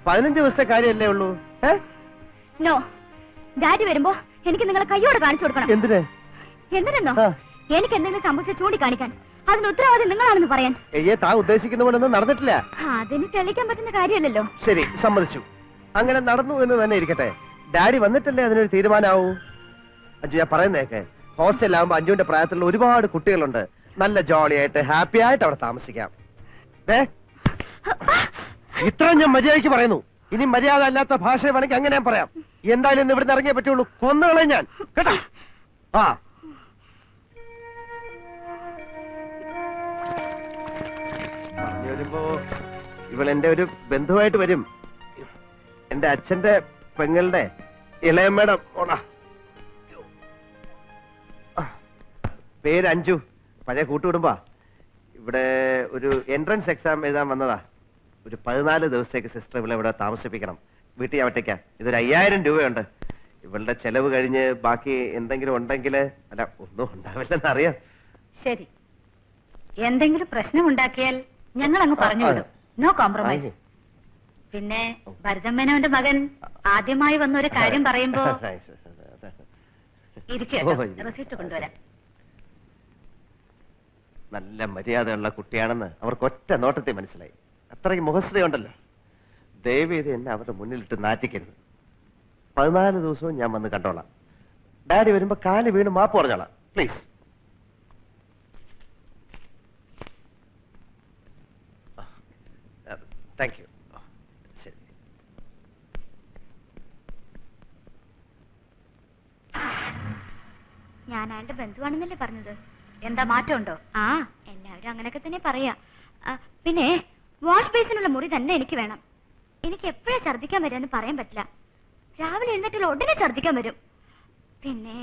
15 ദിവസത്തെ കാര്യമല്ലേ ഉള്ളൂ. നോ, ഡാഡി വരുമ്പോ എനിക്ക് നിങ്ങളെ കയ്യോടെ കാണിച്ചു കൊടുക്കണം. എന്തിനെന്നോ? എനിക്ക് എന്തെങ്കിലും സംഭവിച്ച ചൂണ്ടിക്കാണിക്കാൻ. അതിന് ഉത്തരവാദി നിങ്ങളാണെന്ന് പറയാൻ. താ ഉദ്ദേശിക്കുന്ന പോലെ ഒന്നും നടന്നിട്ടില്ല. അതിന് തെളിയിക്കാൻ പറ്റുന്ന കാര്യമല്ലല്ലോ. ശരി, സമ്മതിച്ചു. അങ്ങനെ നടന്നു എന്ന് തന്നെ ഇരിക്കട്ടെ. ഡാഡി വന്നിട്ടല്ലേ അതിനൊരു തീരുമാനമാവൂ. അഞ്ജു, ഞാൻ പറയുന്നേക്കെ, ഹോസ്റ്റലിലാവുമ്പോ അഞ്ജുവിന്റെ പ്രായത്തിലുള്ള ഒരുപാട് കുട്ടികളുണ്ട്. നല്ല ജോളിയായിട്ട് ഹാപ്പി ആയിട്ട് അവിടെ താമസിക്കാം. ഇത്ര ഞാൻ മര്യാദയ്ക്ക് പറയുന്നു. ഇനി മര്യാദ അല്ലാത്ത ഭാഷ വേണമെങ്കിൽ അങ്ങനെ ഞാൻ പറയാം. എന്തായാലും ഇന്ന് ഇവിടുന്ന് ഇറങ്ങിയേ പറ്റുള്ളൂ. കൊന്നുകളെ ഞാൻ, കേട്ടോ? ആ, പറഞ്ഞു വരുമ്പോ ഇവളെന്റെ ഒരു ബന്ധുവായിട്ട് വരും. എന്റെ അച്ഛന്റെ പെങ്ങളുടെ ഇളയമ്മയുടെ ഓടാ. പേര് അഞ്ജു. പഴയ കൂട്ടുകുടുംബാ. ഇവിടെ ഒരു എൻട്രൻസ് എക്സാം എഴുതാൻ വന്നതാ. ഒരു 14 ദിവസത്തേക്ക് സിസ്റ്റർ ഇവിടെ ഇവിടെ താമസിപ്പിക്കണം. വീട്ടിൽ ആവട്ടേക്കാ. ഇതൊരു 5000 രൂപയുണ്ട്. ഇവളുടെ ചെലവ് കഴിഞ്ഞ് ബാക്കി എന്തെങ്കിലും ഉണ്ടെങ്കിൽ, അല്ല ഒന്നും ഉണ്ടാവില്ലെന്ന് അറിയാം. ശരി, എന്തെങ്കിലും പ്രശ്നം ഉണ്ടാക്കിയാൽ ഞങ്ങൾ അങ്ങ് പറഞ്ഞു വിടും. No compromise. പിന്നെ ഭരതമ്മേനോന്റെ മകൻ ആദ്യമായി വന്ന ഒരു കാര്യം പറയുമ്പോ റെസിപ്റ്റ് കൊണ്ടുവരാം. നല്ല മര്യാദയുള്ള കുട്ടിയാണെന്ന് അവർക്ക് ഒറ്റ നോട്ടത്തിൽ മനസ്സിലായി. അത്രയ്ക്ക് മുഖശ്രീയുണ്ടല്ലോ. ദയവേദി എന്നെ അവരുടെ മുന്നിലിട്ട് നാറ്റിക്കരുത്. 14 ദിവസവും ഞാൻ വന്ന് കണ്ടോളാം. ഡാഡി വരുമ്പോ കാല് വീണ് മാപ്പ് പറഞ്ഞോളാം, പ്ലീസ്. Thank you. ശരി. ഞാൻ അയാളുടെ ബന്ധുവാണെന്നല്ലേ പറഞ്ഞത്. എന്താ മാറ്റമുണ്ടോ? ആ, എല്ലാവരും അങ്ങനെയൊക്കെ തന്നെ പറയാ. പിന്നെ വാഷ് ബേസിനുള്ള മുറി തന്നെ എനിക്ക് വേണം. എനിക്ക് എപ്പോഴാ ഛർദ്ദിക്കാൻ വരാന്ന് പറയാൻ പറ്റില്ല. രാവിലെ എഴുന്നേറ്റുള്ള ഉടനെ ഛർദ്ദിക്കാൻ വരും. പിന്നെ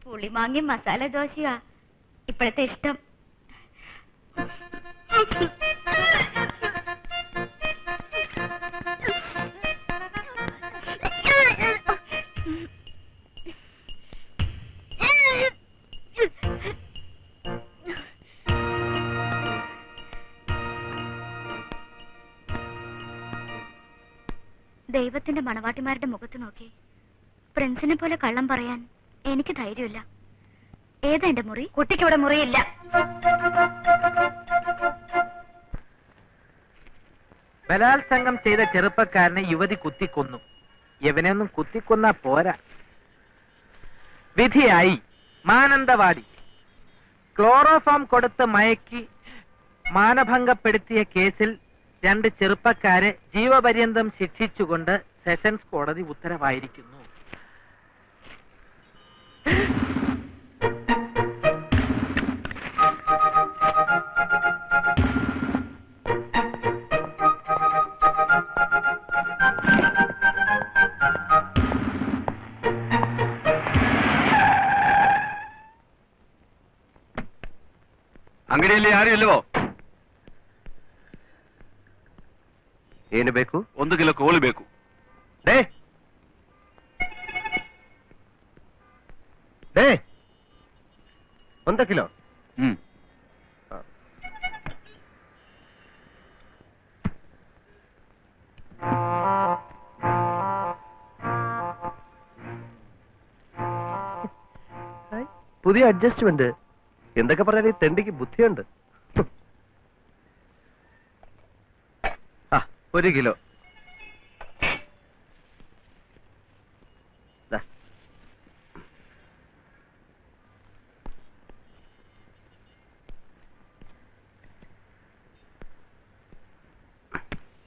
പുളിമാങ്ങി മസാല ദോശയാ ഇപ്പോഴത്തെ ഇഷ്ടം. ദൈവത്തിന്റെ മണവാട്ടിമാരുടെ മുഖത്ത് നോക്കി പ്രിൻസിനെ പോലെ കള്ളം പറയാൻ എനിക്ക് ധൈര്യമില്ല. ഏതാ എന്റെ മുറി? കുട്ടിക്കിവിടെ മുറിയില്ല. ബലാത്സംഗം ചെയ്ത ചെറുപ്പക്കാരനെ യുവതി കുത്തിക്കൊന്നു. ഇവനെയൊന്നും കുത്തിക്കൊന്നാ പോരാ. വിധിയായി മാനന്തവാടി. ക്ലോറോഫോം കൊടുത്ത് മയക്കി മാനഭംഗപ്പെടുത്തിയ കേസിൽ 2 ചെറുപ്പക്കാരെ ജീവപര്യന്തം ശിക്ഷിച്ചുകൊണ്ട് സെഷൻസ് കോടതി ഉത്തരവായിരിക്കുന്നു. ಅಂಗಡಿಯಲ್ಲಿ ಯಾರು ಇಲ್ಲವೋ? ಏನು ಬೇಕು? 1 ಕಿಲೋ ಕೋಳಿ ಬೇಕು. Day day 1 kilo. പുതിയ അഡ്ജസ്റ്റ്മെന്റ്. എന്തൊക്കെ പറഞ്ഞാൽ ഈ തെണ്ടിക്ക് ബുദ്ധിയുണ്ട്. 1 കിലോ.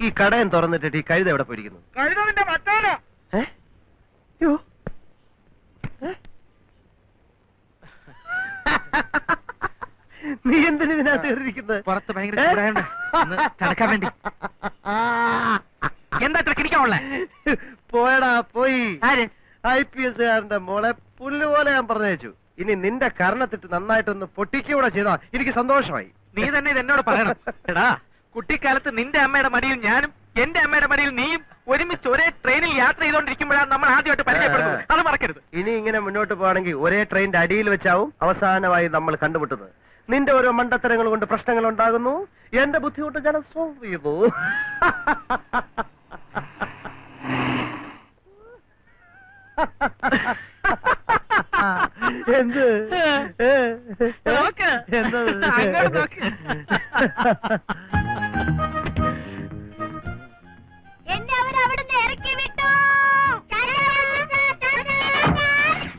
ഈ കടയും തുറന്നിട്ടിട്ട് ഈ കഴുത എവിടെ പോയിരിക്കുന്നു? നീ എന്തിനു ഇതിനകത്ത് കയറിയിരിക്കുന്നത്? പുറത്ത് ഭയങ്കര ചൂടായോണ്ട് തണുക്കാൻ വേണ്ടി. എന്താ കിടിക്കാനുള്ള? പോയടാ പോയി. IPS കാരന്റെ മോളെ പുല്ലുപോലെ ഞാൻ പറഞ്ഞയച്ചു. ഇനി നിന്റെ കർണത്തിട്ട് നന്നായിട്ടൊന്ന് പൊട്ടിക്കൂടെ ചെയ്താ എനിക്ക് സന്തോഷമായി. നീ തന്നെ ഇത് എന്നോട് പറയണം. എടാ, കുട്ടിക്കാലത്ത് നിന്റെ അമ്മയുടെ മടിയിൽ ഞാനും എന്റെ അമ്മയുടെ മടിയിൽ നീയും ഒരുമിച്ച് ഒരേ ട്രെയിനിൽ യാത്ര ചെയ്തോണ്ടിരിക്കുമ്പോഴാണ് നമ്മൾ ആദ്യമായിട്ട് പരിചയപ്പെടുന്നത്. അത് മറക്കരുത്. ഇനി ഇങ്ങനെ മുന്നോട്ട് പോവാണെങ്കിൽ ഒരേ ട്രെയിനിന്റെ അടിയിൽ വെച്ചാവും അവസാനമായി നമ്മൾ കണ്ടുമുട്ടുന്നത്. നിന്റെ ഓരോ മണ്ടത്തരങ്ങൾ കൊണ്ട് പ്രശ്നങ്ങൾ ഉണ്ടാകുന്നു. എന്റെ ബുദ്ധിമുട്ട് ഞാൻ സോൾവ് ചെയ്തു. എന്ത് നോക്ക്. അങ്ങോട്ട് നോക്ക്. എന്നെ അവരവിടുന്ന് ഇറക്കി വിട്ടു.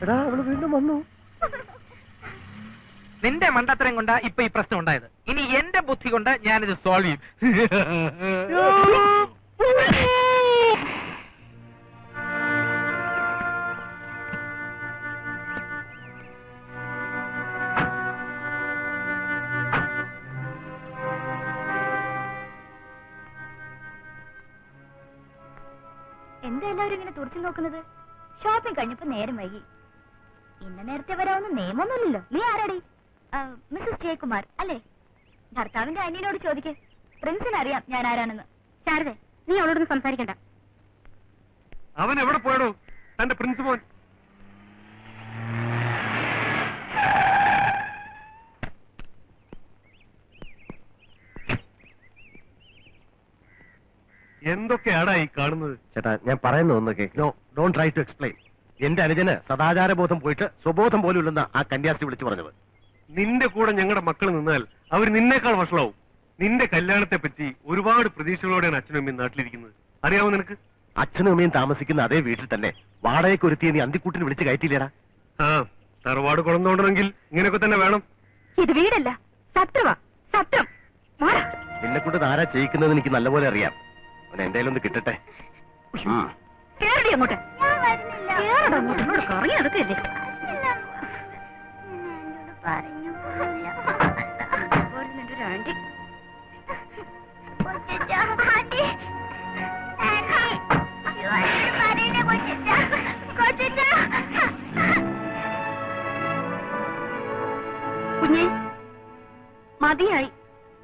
എടാ അവള് വീണ്ടും വന്നു. നിന്റെ മണ്ടത്തരം കൊണ്ടാ ഇപ്പൊ ഈ പ്രശ്നം ഉണ്ടായത്. ഇനി എന്റെ ബുദ്ധി കൊണ്ട് ഞാനിത് സോൾവ് ചെയ്യും. എന്താ എല്ലാവരും ഇങ്ങനെ തുറച്ചു നോക്കുന്നത്? ഷോപ്പിംഗ് കഴിഞ്ഞപ്പോ നേരം വൈകി. ഇന്ന നേരത്തെ വരാവുന്ന നിയമമൊന്നുമില്ലല്ലോ. നീ ആരാടി? മിസ്സസ് ജയകുമാർ അല്ലേ? ഭർത്താവിന്റെ അനിയനോട് ചോദിക്കേ. പ്രിൻസിന് അറിയാം ഞാൻ ആരാണെന്ന്. ശാരദേ, നീ അവളോടൊന്ന് സംസാരിക്കണ്ട. അവൻ എവിടെ പോയടോ തന്റെ പ്രിൻസിപ്പൽ? എന്തൊക്കെയാടാ ഈ കാണുന്നത്? ചേട്ടാ ഞാൻ പറയുന്ന ഒന്ന് കേക്ക്. No, don't try to explain. എന്റെ അനുജന് സദാചാരബോധം പോയിട്ട് സ്വബോധം പോലും ഇല്ലെന്ന ആ കന്യാസ്ത്രീ വിളിച്ചു പറഞ്ഞത്. നിന്റെ കൂടെ ഞങ്ങളുടെ മക്കൾ നിന്നാൽ അവർ നിന്നേക്കാൾ വഷളാവും. നിന്റെ കല്യാണത്തെ പറ്റി ഒരുപാട് പ്രതീക്ഷകളോടെയാണ് അച്ഛനും അമ്മയും നാട്ടിലിരിക്കുന്നത്. അറിയാമോ നിനക്ക്? അച്ഛനും അമ്മയും താമസിക്കുന്ന അതേ വീട്ടിൽ തന്നെ വാടകയ്ക്ക് ഒരുത്തിയെ നീ അന്തിക്കൂട്ടിന് വിളിച്ച് കയറ്റിയില്ലേടാ? ആ തറവാട് കുളന്നോണ്ടണമെങ്കിൽ ഇങ്ങനെയൊക്കെ തന്നെ വേണം. ഇത് വീടല്ല, സത്രവാ, സത്രം. നിന്നെ കൊണ്ട് ആരാ ചെയ്യിക്കുന്നത് എനിക്ക് നല്ലപോലെ അറിയാം. അവൻ എന്തായാലും ഒന്ന് കിട്ടട്ടെ. കേറടി അങ്ങോട്ട്. കേറടാ അങ്ങോട്ട്. എന്നോട് കറങ്ങി നടക്കല്ലേ? കുഞ്ഞെ, മതിയായി.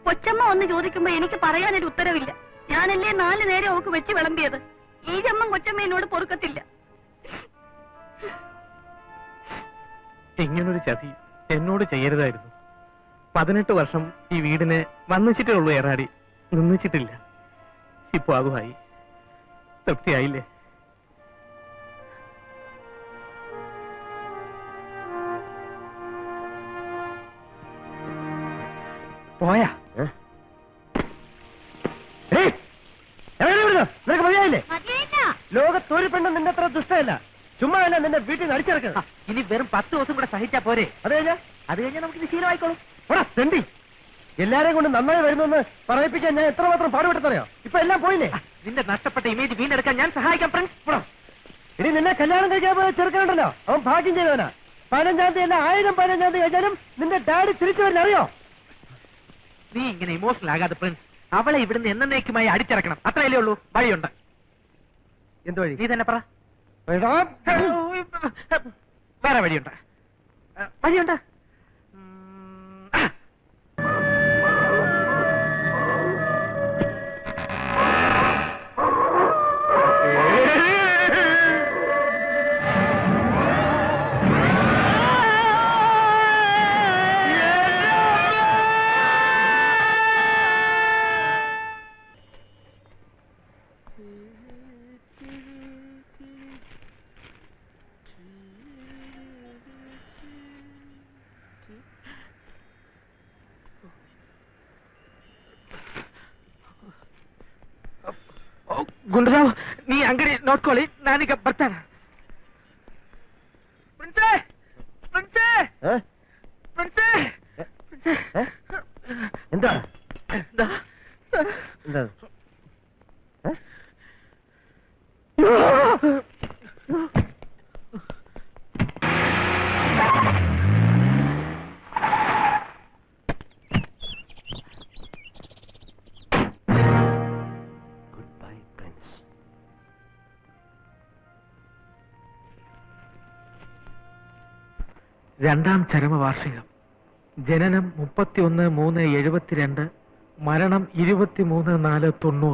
കൊച്ചമ്മ ഒന്ന് ചോദിക്കുമ്പോ എനിക്ക് പറയാനൊരു ഉത്തരവില്ല. ഞാനല്ലേ 4 നേരം അവക്ക് വെച്ച് വിളമ്പിയത്. ഈ ജമ്മം കൊച്ചമ്മ എന്നോട് പൊറുക്കത്തില്ല. ഇങ്ങനൊരു ചതി എന്നോട് ചെയ്യരുതായിരുന്നു. 18 വർഷം ഈ വീടിനെ വന്നിച്ചിട്ടേ ഉള്ളൂ ഏറാടി, നിന്നിച്ചിട്ടില്ല. ഇപ്പൊ അതുമായി. തൃപ്തിയായില്ലേ? പോയാ? നിനക്ക് മതിയായില്ലേ? മതിയായില്ല. ലോകത്തൊരു പെണ്ണും നിന്റെ അത്ര ദുഷ്ടയല്ല. ചുമ്മാ അല്ല നിന്നെ വീട്ടിൽ നിന്ന് അടിച്ചിറക്കുന്നത്. ഇനി വെറും 10 ദിവസം കൂടെ സഹിച്ചാ പോരെ? അത് കഴിഞ്ഞാൽ നമുക്ക് ഇത് ശീലമായിക്കോളും. ഓടാ തെണ്ടി. എല്ലാരെയും കൊണ്ട് നന്നായി വരുന്നെന്ന് പറയിപ്പിക്കാൻ ഞാൻ എത്രമാത്രം പാടുപെട്ടെന്നറിയോ? ഇപ്പൊ എല്ലാം പോയില്ലേ? നിന്റെ നഷ്ടപ്പെട്ട ഇമേജ് വീണ്ടെടുക്കാൻ ഞാൻ സഹായിക്കാം ഫ്രണ്ട്സ്. ഇനി നിന്നെ കല്യാണം കഴിക്കാൻ പോയ ചെറുക്കനുണ്ടല്ലോ, അവൻ ഭാഗ്യം ചെയ്തവനാ. 15-ാം തീയതി അല്ല 1000-15-ാം തീയതി കഴിഞ്ഞാലും നിന്റെ ഡാഡി തിരിച്ചു വരുന്ന അറിയോ? നീ ഇങ്ങനെ ഇമോഷണൽ ആകാതെ പ്രിൻസ്. അവളെ ഇവിടുന്ന് എന്നേക്കുമായി അടിച്ചിറക്കണം. അത്രയല്ലേ ഉള്ളൂ. വഴിയുണ്ട്. എന്ത് വഴി? നീ തന്നെ പറ. എടാ, വേറെ വഴിയുണ്ട്. വഴിയുണ്ട്. ಗುಂಡರಾವ್, ನೀ ಅಂಗಡಿ ನೋಡ್ಕೊಳ್ಳಿ, ನಾನೀಗ ಬರ್ತಾನೆ. ಪ್ರಿನ್ಸೇ, ಪ್ರಿನ್ಸೇ, ಪ್ರಿನ್ಸೇ, ಪ್ರಿನ್ಸೇ. എന്താ ദാ. എന്താ? രണ്ടാം ചരമവാർഷികം. ജനനം 31/3/72, മരണം 23/4/90.